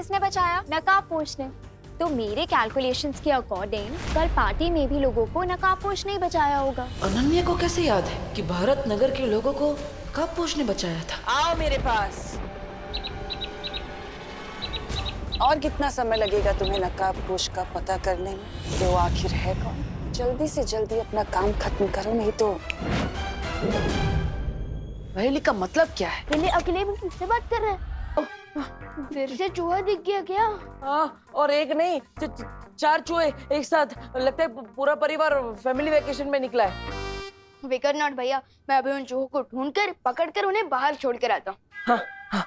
किसने बचाया? नकाबपोश ने। तो मेरे कैलकुलेशंस के अकॉर्डिंग कल पार्टी में भी लोगों को नकाबपोश ने बचाया होगा। अनन्या को कैसे याद है कि भारत नगर के लोगों को नकाबपोश ने बचाया था? आओ मेरे पास। और कितना समय लगेगा तुम्हें नकाबपोश का पता करने में कि वो आखिर है कौन? जल्दी से जल्दी अपना काम खत्म करो, नहीं तो। पहेली का मतलब क्या है? अकेले अकेले में किससे बात कर रहे हैं? फिर से चूहा दिख गया क्या? हाँ, और एक नहीं, 4 चूहे एक साथ। लगता है पूरा परिवार फैमिली वेकेशन में निकला है। विकर नॉट भैया, मैं अभी उन चूहों को ढूंढकर पकड़कर उन्हें बाहर छोड़ कर आता हूँ। हाँ, हाँ।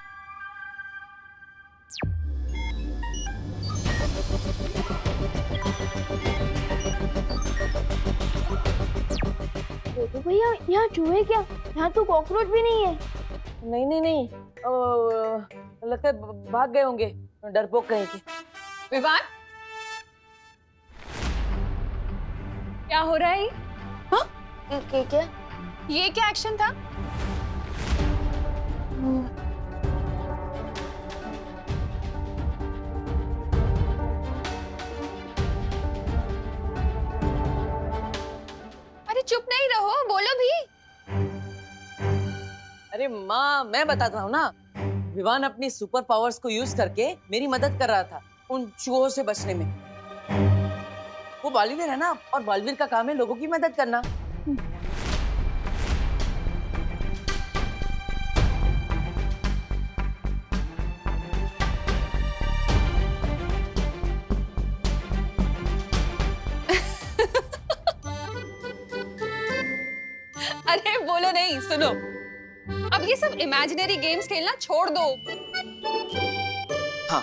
तो भैया यहाँ चूहे क्या? यहाँ तो कॉकरोच भी नहीं है। नहीं नहीं नहीं, लगता है भाग गए होंगे, डरपोक कहीं के। विवान, क्या हो रहा है? हाँ? क्या? ये क्या एक्शन था? अरे चुप नहीं रहो, बोलो भी। अरे माँ, मैं बताता हूँ ना। विवान अपनी सुपर पावर्स को यूज करके मेरी मदद कर रहा था उन चूहों से बचने में। वो बालवीर है ना, और बालवीर का काम है लोगों की मदद करना। अरे बोलो नहीं, सुनो। अब ये सब इमेजिनरी गेम्स खेलना छोड़ दो। हाँ।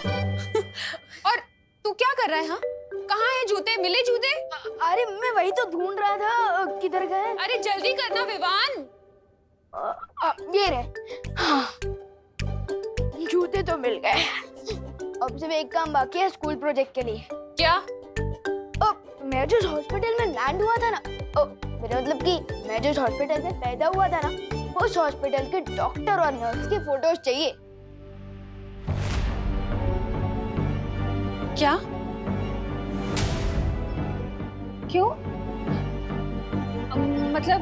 और तू क्या कर रहा है? हाँ, कहाँ है जूते? मिले जूते? अरे मैं वही तो ढूंढ रहा था, किधर गए? अरे जल्दी करना विवान। ये रहे। हाँ, जूते तो मिल गए। अब सिर्फ एक काम बाकी है स्कूल प्रोजेक्ट के लिए। क्या? मैं जिस हॉस्पिटल में लैंड हुआ था ना, मेरा मतलब कि मैं जिस हॉस्पिटल में पैदा हुआ था ना, उस हॉस्पिटल के डॉक्टर और नर्स की फोटोज चाहिए। क्या? क्यों? मतलब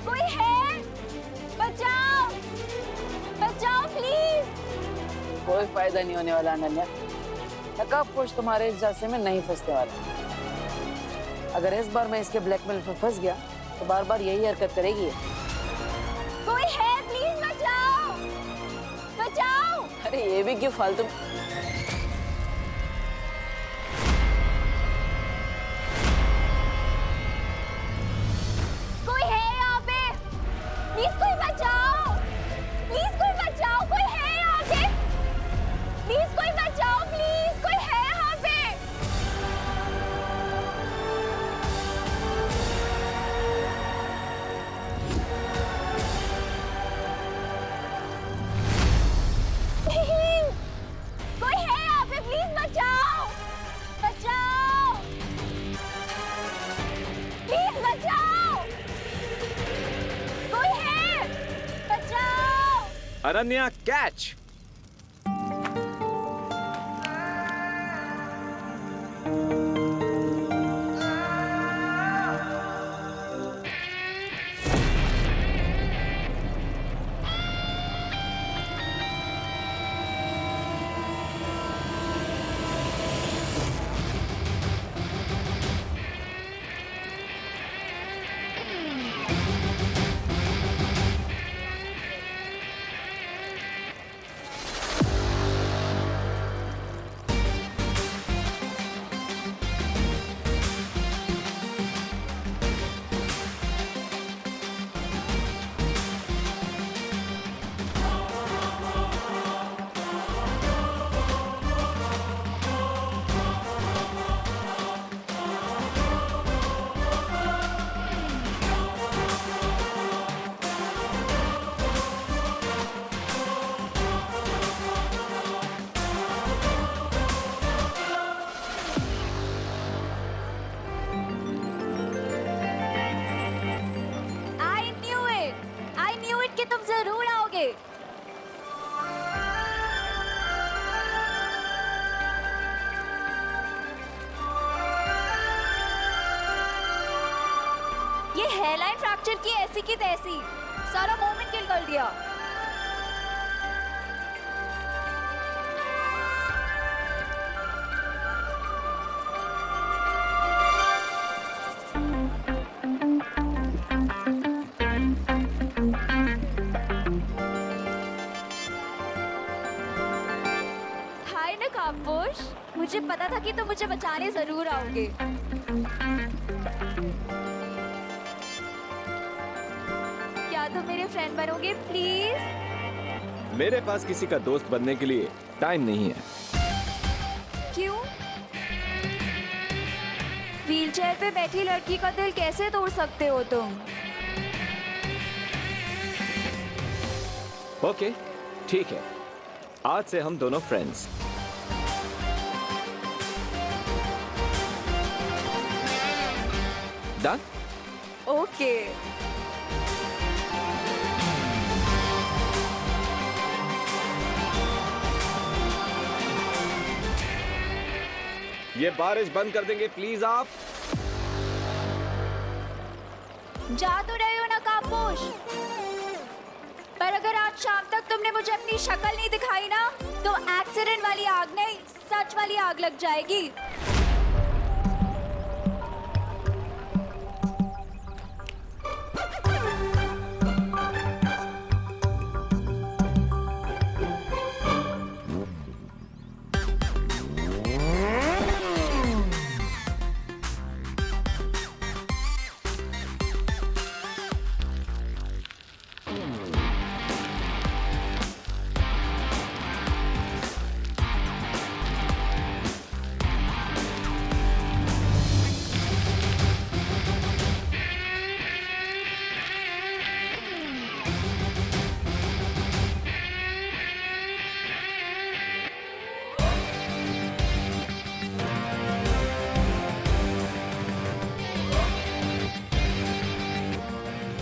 कोई है? बचाओ! बचाओ प्लीज! कोई फायदा नहीं होने वाला अनन्या। नकाबपोश तुम्हारे इस जासे में नहीं फंसने वाला। अगर इस बार मैं इसके ब्लैकमेल में फंस गया तो बार बार यही हरकत करेगी। कोई है? प्लीज बचाओ! बचाओ! अरे ये भी क्यों फालतू। कोई है यहाँ पे? प्लीज कोई बचाओ! प्लीज कोई बचाओ! कोई है यहाँ पे? प्लीज कोई बचाओ! प्लीज कोई है यहाँ पे? प्लीज! कोई है यहाँ पे? प्लीज बचाओ! बचाओ! प्लीज बचाओ! कोई है? बचाओ! अनन्या, कैच! लेक्चर की ऐसी की तैसी, सारा मोमेंट किल कर दिया। हाय नकाबपोश, मुझे पता था कि तुम मुझे बचाने जरूर आओगे। क्या तुम मेरे फ्रेंड बनोगे प्लीज? मेरे पास किसी का दोस्त बनने के लिए टाइम नहीं है। क्यों? व्हीलचेयर पे बैठी लड़की का दिल कैसे तोड़ सकते हो तुम? ओके, ठीक है, आज से हम दोनों फ्रेंड्स। डन? ओके। ये बारिश बंद कर देंगे प्लीज आप? जा तो रहे हो नकाबपोश, पर अगर आज शाम तक तुमने मुझे अपनी शक्ल नहीं दिखाई ना, तो एक्सीडेंट वाली आग नहीं, सच वाली आग लग जाएगी।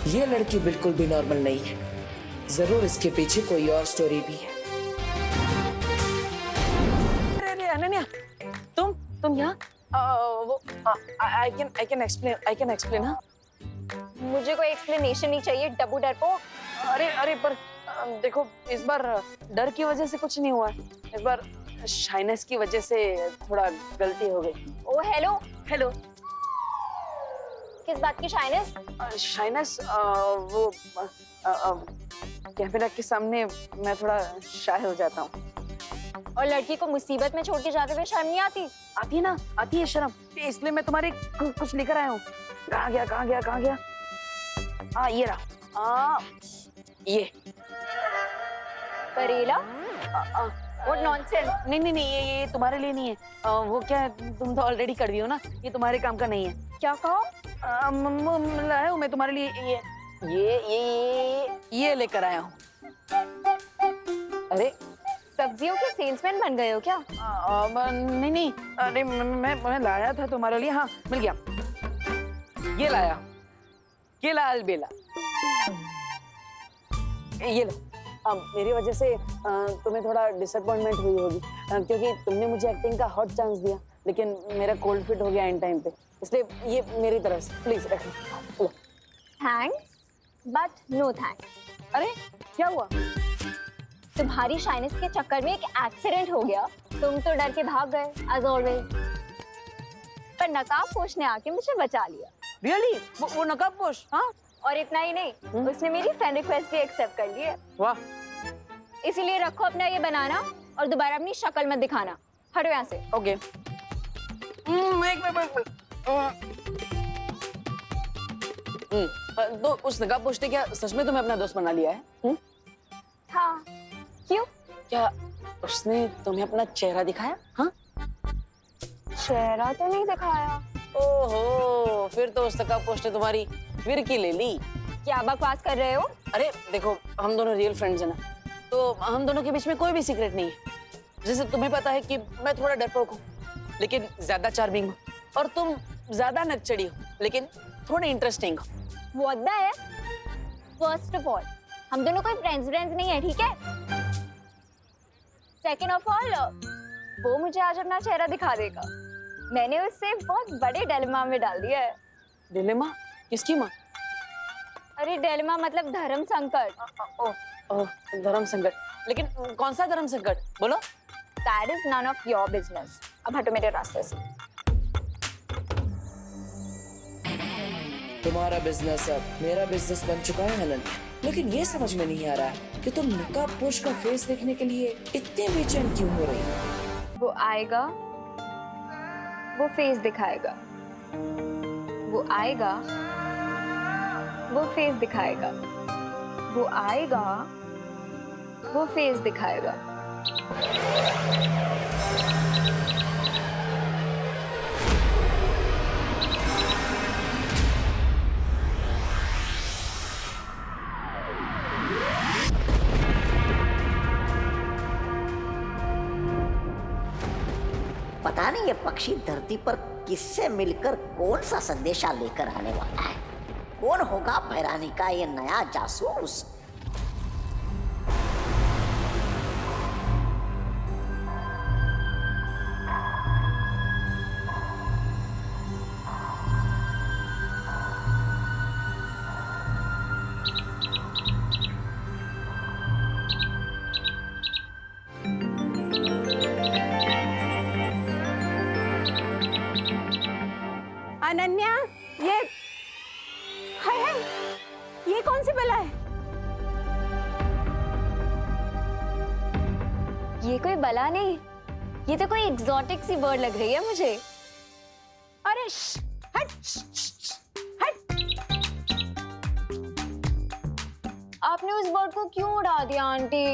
ये लड़की बिल्कुल भी नॉर्मल नहीं है, जरूर इसके पीछे कोई और स्टोरी भी है। अरे अनन्या, तुम यहाँ? वो आई कैन एक्सप्लेन। हाँ, मुझे कोई एक्सप्लेनेशन नहीं चाहिए डब्बू डरपोक। अरे पर देखो, इस बार डर की वजह से कुछ नहीं हुआ, इस बार शाइनेस की वजह से थोड़ा गलती हो गई। ओ हेलो, हेलो। किस बात की शाइनेस? शाइनेस वो कैमरा के सामने मैं थोड़ा शाय हो जाता हूँ। और लड़की को मुसीबत में छोड़ के जाते हुए शर्म नहीं आती? आती है ना, आती है शर्म, इसलिए मैं तुम्हारे कुछ लेकर आया हूँ। कहाँ गया? ये रहा। ये करेला? What nonsense? नहीं, ये तुम्हारे लिए नहीं है। वो क्या है, तुम तो ऑलरेडी कर दी हो ना, ये तुम्हारे काम का नहीं है। क्या कहो? लाया हूँ मैं तुम्हारे लिए ये लेकर आया हूँ। अरे सब्जियों के सेल्समैन बन गए हो क्या? नहीं, अरे मैं लाया था तुम्हारे लिए। हाँ, मिल गया। ये लाया, ये लाल बेला, ये लो। मेरी वजह से तुम्हें थोड़ा डिसअपॉइंटमेंट हुई होगी, क्योंकि तुमने मुझे एक्टिंग का हॉट चांस दिया, लेकिन मेरा कोल्ड फिट हो गया एंड टाइम पे, इसलिए ये मेरी तरफ से प्लीज रखो। Thanks but no thanks. अरे क्या हुआ? तुम्हारी शाइनेस के चक्कर में एक एक्सीडेंट हो गया, तुम तो डर के भाग गए एज ऑलवेज, पर नकाबपोश ने आके मुझे बचा लिया। रियली? वो नकाबपोश? हाँ, और इतना ही नहीं, उसने मेरी फ्रेंड रिक्वेस्ट भी एक्सेप्ट कर ली है। वाह। इसीलिए रखो अपना ये बनाना और दोबारा अपनी शक्ल मत दिखाना। हटो यहाँ से। ओके। तो उस नकाबपोश ने क्या सच में तुम्हें अपना दोस्त बना लिया है? हाँ, क्यों? क्या उसने तुम्हें अपना चेहरा दिखाया? हाँ, चेहरा तो नहीं दिखाया। ओहो, फिर तो उस नकाबपोश ने तुम्हारी फिरकी ले ली। क्या बकवास कर रहे हो? अरे देखो, हम दोनों रियल फ्रेंड्स हैं ना, तो हम दोनों के बीच में कोई भी सीक्रेट नहीं है। जैसे तुम्हें पता है कि मैं थोड़ा डरपोक हूँ, लेकिन ज्यादा चार्मिंग हूँ, और तुम ज्यादा नकचड़ी हो, लेकिन थोड़ी इंटरेस्टिंग हो। What the है? First of all, हम दोनों कोई फ्रेंड्स नहीं है, ठीक है? Second of all, वो मुझे आज अपना चेहरा दिखा देगा। मैंने उससे बहुत बड़े डिलेमा में डाल दिया है। डिलेमा? किसकी माँ? अरे डेलमा मतलब धर्म संकट। ओह, धर्म संकट। लेकिन कौन सा धर्म संकट, बोलो। That is none of your business। अब हटो मेरे रास्ते से। तुम्हारा बिजनेस अब मेरा बिजनेस बन चुका है हलन, लेकिन ये समझ में नहीं आ रहा है कि तुम नकाबपोश का फेस देखने के लिए इतने बेचैन क्यों हो रही हो? वो आएगा, वो फेस दिखाएगा। वो आएगा, वो फेस दिखाएगा। वो आएगा, वो फेस दिखाएगा। पता नहीं ये पक्षी धरती पर किससे मिलकर कौन सा संदेशा लेकर आने वाला है। कौन होगा भैरानी का ये नया जासूस? अनन्या, ये हाय हाय, ये कौन सी बला है? ये कोई बला नहीं, ये तो कोई एग्जॉटिक सी बर्ड लग रही है मुझे। अरे हट, हट। आपने उस बर्ड को क्यों उड़ा दिया आंटी?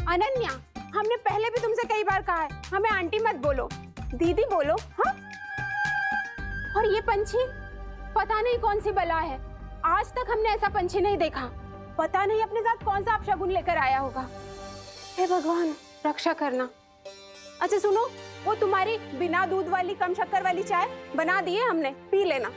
अनन्या, हमने पहले भी तुमसे कई बार कहा है, हमें आंटी मत बोलो, दीदी बोलो। हाँ, और ये पंछी पता नहीं कौन सी बला है, आज तक हमने ऐसा पंछी नहीं देखा। पता नहीं अपने साथ कौन सा अपशगुन लेकर आया होगा। हे भगवान, रक्षा करना। अच्छा सुनो, वो तुम्हारी बिना दूध वाली कम शक्कर वाली चाय बना दी है हमने, पी लेना।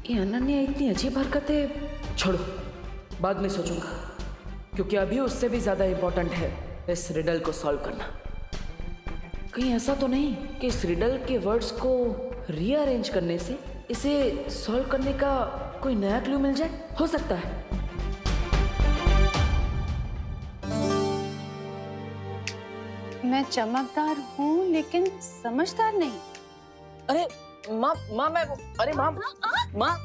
ये अनन्या इतनी अजीब हरकतें छोड़ो, बाद में सोचूंगा, क्योंकि अभी उससे भी ज्यादा इम्पोर्टेंट है इस रिडल को सॉल्व करना। कहीं ऐसा तो नहीं कि इस रिडल के वर्ड्स को रीअरेंज करने से इसे सॉल्व करने का कोई नया क्लू मिल जाए? हो सकता है। मैं चमकदार हूँ लेकिन समझदार नहीं। अरे माँ, अरे माँ, माँ,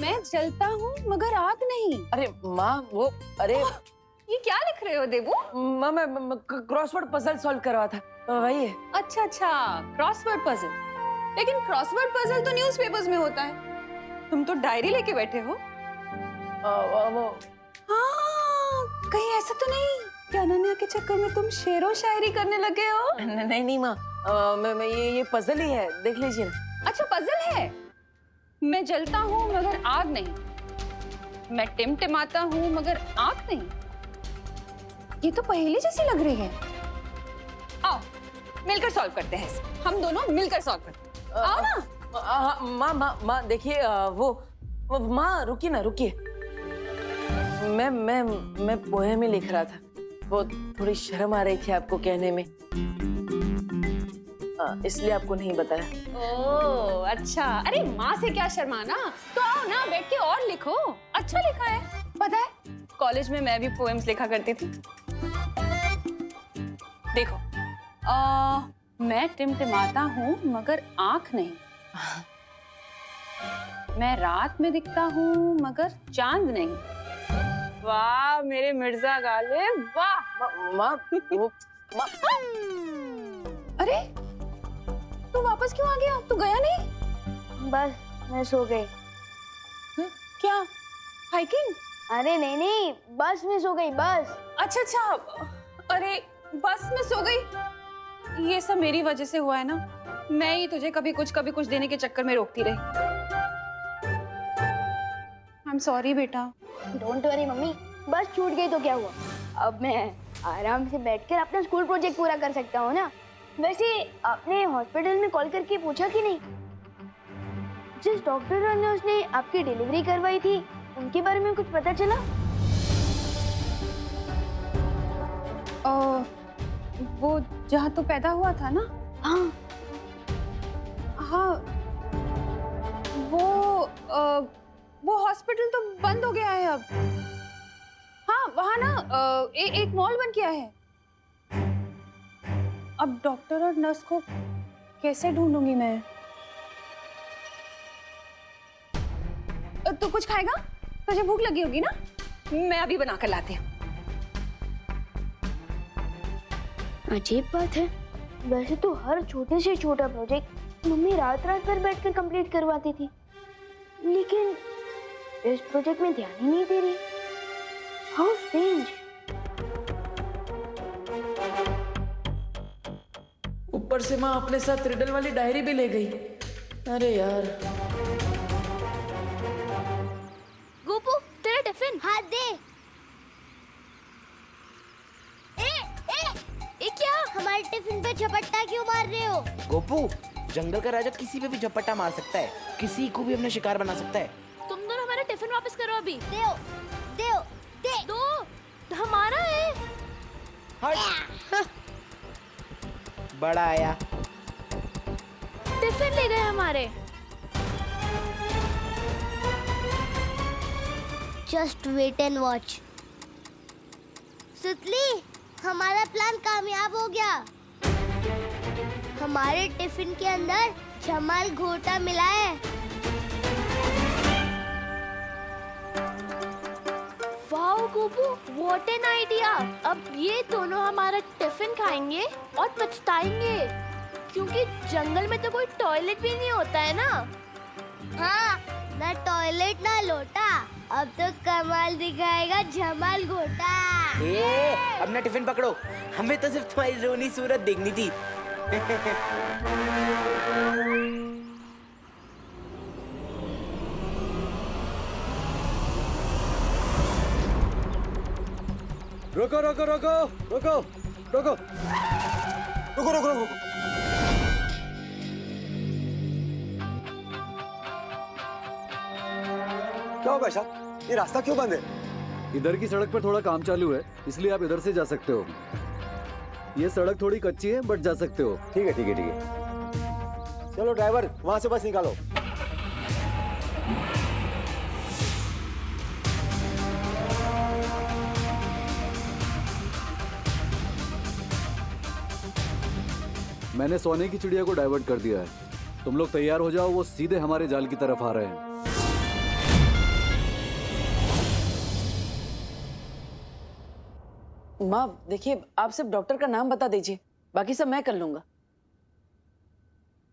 मैं जलता हूँ मगर आग नहीं। अरे माँ, वो, अरे ये क्या लिख रहे हो देवू? माँ, मैं क्रॉसवर्ड पजल सॉल्व कर रहा था, वही है। अच्छा अच्छा, क्रॉसवर्ड पजल। लेकिन क्रॉसवर्ड पजल तो न्यूज़पेपर्स में होता है, तुम तो डायरी लेके बैठे हो। वो हाँ, कहीं ऐसा तो नहीं कि अनन्या के चक्कर में तुम शेरो शायरी करने लगे हो? नहीं माँ, मैं ये पजल ही है, देख लीजिए ना। अच्छा, पजल है। मैं जलता हूँ मगर आग नहीं, मैं टिमटिमाता हूँ मगर आग नहीं। ये तो पहेली जैसी लग रही है। आओ मिलकर सॉल्व करते हैं इसे। हम दोनों मिलकर सॉल्व करते हैं। आओ ना। माँ देखिए, वो माँ रुकिए ना, रुकिए। मैं पोएम में लिख रहा था, वो थोड़ी शर्म आ रही थी आपको कहने में, इसलिए आपको नहीं बताया। ओह अच्छा, अरे माँ से क्या शर्माना, तो आओ ना बैठ के और लिखो। अच्छा लिखा है, पता है कॉलेज में मैं भी पोएम्स लिखा करती थी। देखो, मैं टिमटिमाता हूँ मगर आंख नहीं, मैं रात में दिखता हूँ मगर चांद नहीं। वाह मेरे मिर्जा गालिब, वाह। माँ, वो माँ, अरे तू वापस क्यों आ गया? तू गया नहीं? बस मैं सो गई। क्या हाइकिंग? अरे नहीं, बस में सो गई, बस। अच्छा अच्छा, अरे बस में सो गई। ये सब मेरी वजह से हुआ है ना, मैं ही तुझे कभी कुछ देने के चक्कर में रोकती रही। आई एम सॉरी बेटा। डोंट वरी मम्मी, बस छूट गई तो क्या हुआ, अब मैं आराम से बैठकर अपना स्कूल प्रोजेक्ट पूरा कर सकता हूँ ना। वैसे आपने हॉस्पिटल में कॉल करके पूछा कि नहीं? जिस डॉक्टर और नर्स ने आपकी डिलीवरी करवाई थी उनके बारे में कुछ पता चला? वो जहाँ तो पैदा हुआ था ना? हाँ। हाँ, वो हॉस्पिटल तो बंद हो गया है अब। हाँ, वहाँ ना एक मॉल बन गया है। अब डॉक्टर और नर्स को कैसे ढूंढूंगी मैं? तू कुछ खाएगा? तुझे भूख लगी होगी ना? मैं अभी बना कर लाती हूँ। अजीब बात है, वैसे तो हर छोटे से छोटा प्रोजेक्ट मम्मी रात रात भर बैठकर कंप्लीट करवाती थी, लेकिन इस प्रोजेक्ट में ध्यान ही नहीं दे रही। How strange. ऊपर से माँ अपने साथ रिडल वाली डायरी भी ले गई। अरे यार। गोपू, तेरा टिफिन। हाथ दे। ए क्या हमारे टिफिन पे झपट्टा क्यों मार रहे हो? गोपू, जंगल का राजा किसी पे भी झपट्टा मार सकता है, किसी को भी अपना शिकार बना सकता है। तुम दोनों हमारा टिफिन वापस करो अभी। दो दो दे दो, हमारा है। हट। बड़ा आया। टिफिन ले गए हमारे। Just wait and watch. सुतली, हमारा प्लान कामयाब हो गया। हमारे टिफिन के अंदर जमाल घोटा मिला है। Wow Gopu, what an idea. अब ये दोनों हमारा टिफिन खाएंगे और पछताएंगे, क्योंकि जंगल में तो कोई टॉयलेट भी नहीं होता है ना। हाँ, ना टॉयलेट ना लोटा। अब तो कमाल दिखाएगा जमाल घोटा। अपना टिफिन पकड़ो, हमें तो सिर्फ तुम्हारी रोनी सूरत देखनी थी। रुको रुको रुको रुको रुको रुको रुको रुको। क्या होगा शाह? ये रास्ता क्यों बंद है? इधर की सड़क पर थोड़ा काम चालू है, इसलिए आप इधर से जा सकते हो। ये सड़क थोड़ी कच्ची है, बट जा सकते हो। ठीक है ठीक है ठीक है। चलो ड्राइवर, वहां से बस निकालो। मैंने सोने की चिड़िया को डाइवर्ट कर दिया है। तुम लोग तैयार हो जाओ, वो सीधे हमारे जाल की तरफ आ रहे हैं। माँ देखिए, आप सिर्फ डॉक्टर का नाम बता दीजिए, बाकी सब मैं कर लूंगा।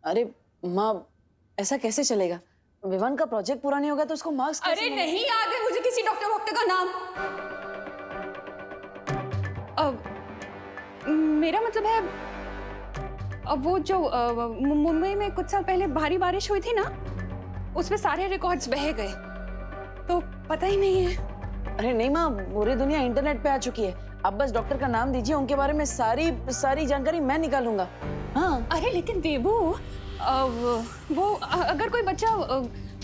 अरे माँ, ऐसा कैसे चलेगा? विवान का प्रोजेक्ट पूरा नहीं होगा तो उसको मार्क्स कैसे अरे मिलेंगे? नहीं याद है मुझे किसी डॉक्टर वॉक्टर का नाम। मेरा मतलब है, अब वो जो मुंबई में कुछ साल पहले भारी बारिश हुई थी ना, उसमें सारे रिकॉर्ड्स बह गए, तो पता ही नहीं है। अरे नहीं माँ, पूरी दुनिया इंटरनेट पे आ चुकी है। आप बस डॉक्टर का नाम दीजिए, उनके बारे में सारी जानकारी मैं निकालूंगा। हाँ। अरे लेकिन देबू, वो अगर कोई बच्चा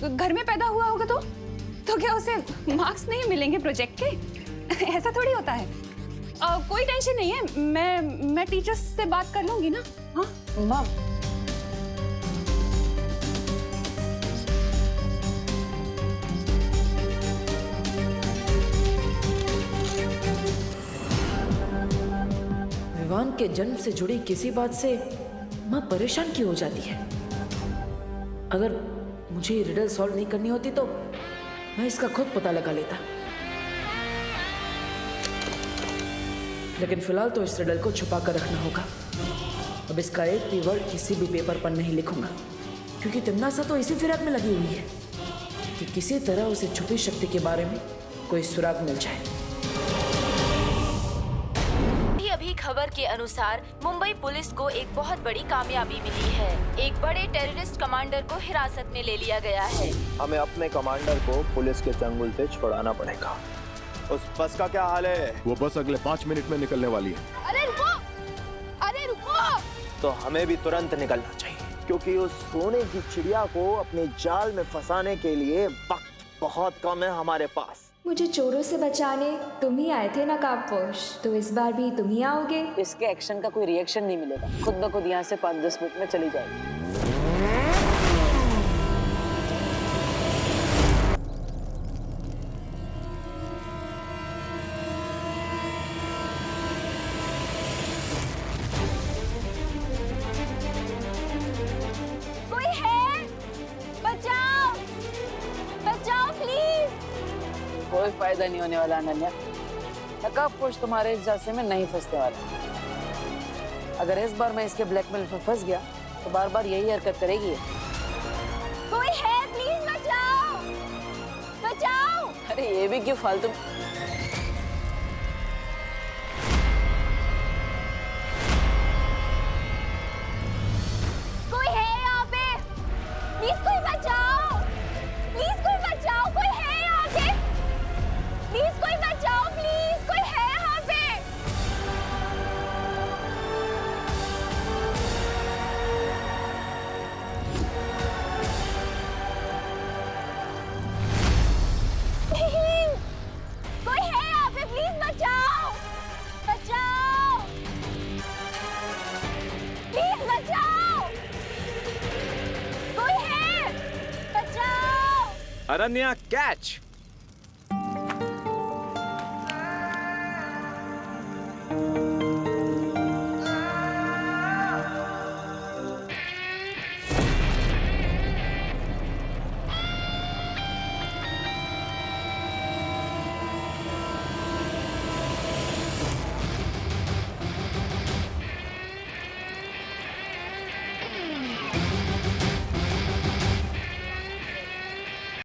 घर में पैदा हुआ होगा तो क्या उसे मार्क्स नहीं मिलेंगे प्रोजेक्ट के? ऐसा थोड़ी होता है। कोई टेंशन नहीं है, मैं टीचर्स से बात कर लूंगी ना। हाँ माँ, विवान के जन्म से जुड़ी किसी बात से माँ परेशान क्यों हो जाती है? अगर मुझे ये रिडल सॉल्व नहीं करनी होती तो मैं इसका खुद पता लगा लेता, लेकिन फिलहाल तो इस रिडल को छुपा कर रखना होगा। अब इसका एक भी वर्ड किसी भी पेपर पर नहीं लिखूंगा, क्योंकि तिमनासा तो इसी फिराक में लगी हुई है कि किसी तरह उसे छुपी शक्ति के बारे में कोई सुराग मिल जाए। अभी खबर के अनुसार मुंबई पुलिस को एक बहुत बड़ी कामयाबी मिली है। एक बड़े टेररिस्ट कमांडर को हिरासत में ले लिया गया है। हमें अपने कमांडर को पुलिस के चंगुल से छुड़ाना पड़ेगा। उस बस का क्या हाल है? वो बस अगले 5 मिनट में निकलने वाली है। अरे रुको, अरे रुको, तो हमें भी तुरंत निकलना चाहिए, क्योंकि उस सोने की चिड़िया को अपने जाल में फंसाने के लिए वक्त बहुत कम है हमारे पास। मुझे चोरों से बचाने तुम ही आए थे ना कापुश, तो इस बार भी तुम ही आओगे। इसके एक्शन का कोई रिएक्शन नहीं मिलेगा, खुद ब खुद यहाँ से 5-10 मिनट में चली जाएगी। कोई है? बचाओ, बचाओ प्लीज। कोई फायदा नहीं होने वाला अनन्या, नकाबपोश तुम्हारे इस जासे में नहीं फंसने वाला। अगर इस बार मैं इसके ब्लैकमेल में फंस गया तो बार बार यही हरकत करेगी। कोई है? प्लीज बचाओ, बचाओ। अरे ये भी क्यों फालतू। कोई है यहाँ पे? प्लीज कोई बचाओ, प्लीज कोई बचाओ। कोई है यहाँ पे? प्लीज कोई बचाओ, प्लीज कोई है यहाँ पे? प्लीज कोई है यहाँ पे? प्लीज बचाओ, बचाओ, प्लीज बचाओ। कोई है? बचाओ। अनन्या कैच।